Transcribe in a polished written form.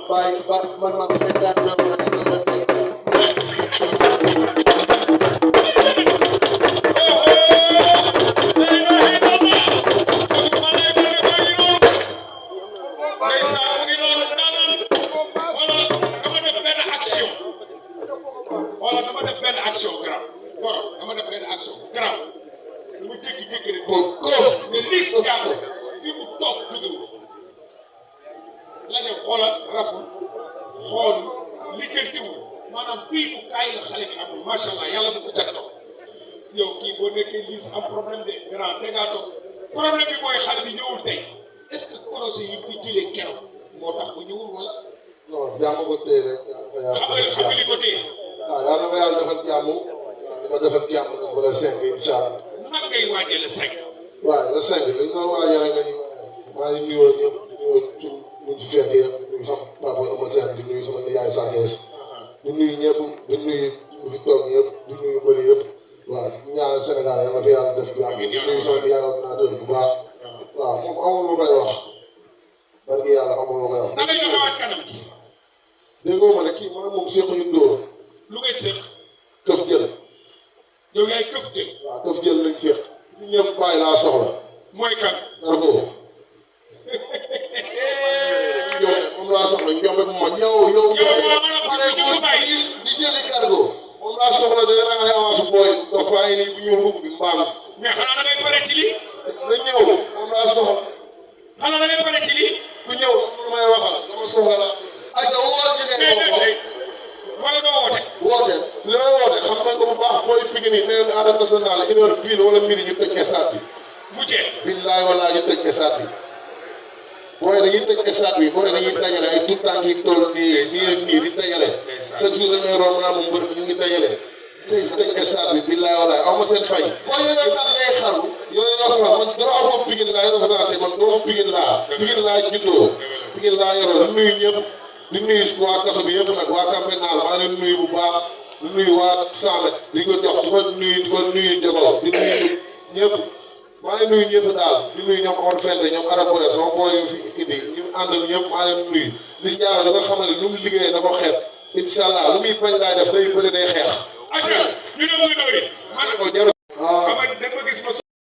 bàyyi ba man ma 50 ans problème bi mooy xale bi ñëwul tey est-ce que projet yi fi jëlee keroog moo tax ba ñëwul wala. non jàmm ko téye rek. xam nga li ko téye. waaw yàlla na ma yàlla defal jàmm. ma defal jàmm ba le 5 incha allah. nan ngay waajee le 5. waaw le 5 dañu doon waajal rek nga ñu maa ngi nuyoo ñëpp di nuyoo ci buñ ci fekk yëpp di nuyu sama papa Eumeu Sène di nuyu sama yaay Sa Thiès di nuyu ñëpp di nuyu ñu fi toog ñëpp di nuyu bëri yëpp. waaw ñu ñaanal Sénégal yàlla na fi yàlla def jàmm di nuyu sama yaay ordinateur bu baax. waaw moom amul lu koy wax. barke yàlla amul lu koy wax. na nga joxewaat kanam gi. déggoo ma ne kii man moom seq ñu dóor. lu ngay seq. këf jël. yow yaay këf jël. waaw këf jël lañ seq. ñu ñëpp bàyyi laa soxla. mooy kan. Narko. yow moom laa soxla ñoom rek moom yow. yow moo bàyyi di jëli cargo. moom laa soxla day rangale avance booy. donc faa ngi nii bu ñuul bugg bi mbaam. mais xanaa da ngay pare ci lii. na ñëw moom laa soxla. xanaa da ngay pare ci lii. ku ñëw lu may waxal dama soxla la. ayca woo jigéen wala doo woote. woote li may woote xam nañ ko bu baax booy Pikine nii nee nañ arène nationale une heure pile wala midi ñu tëj stade bi. mu jeex. billaay walaay ñu tëj stade bi. booy dañuy tëj stade bi booy dañuy dajale ay tout temps yi toll nii nii di dajale. chaque jour dañuy romb naa moom mbër bi ñu ngi dajale. tey tëj stade bi billaay walaay aw ma seen fay. booy yooyu tax ngay xaru. yooyu ñoo xam man dara amoo Pikine laay représenté man doomu Pikine laa. Pikine laa juddoo. Pikine laa yoroo di nuyu ñëpp. di nuyu waa kaso bi yëpp nag waa Campenal maa leen nuyu bu baax di nuyu waa Samet di ko jox di ko nuyu Jogo di nuyu ñëpp maa ngi nuyu ñëpp daal di nuyu ñoom Omar Fente ñoom Araboyer sama boy yu fi indi ñu àndal ñëpp maa leen nuyu li si jaarale da nga xamal ne lu mu liggéeyee da ko xeeb incha allah lu muy bañ laay def day bëri day xeex. ñu ne mu ngi doori.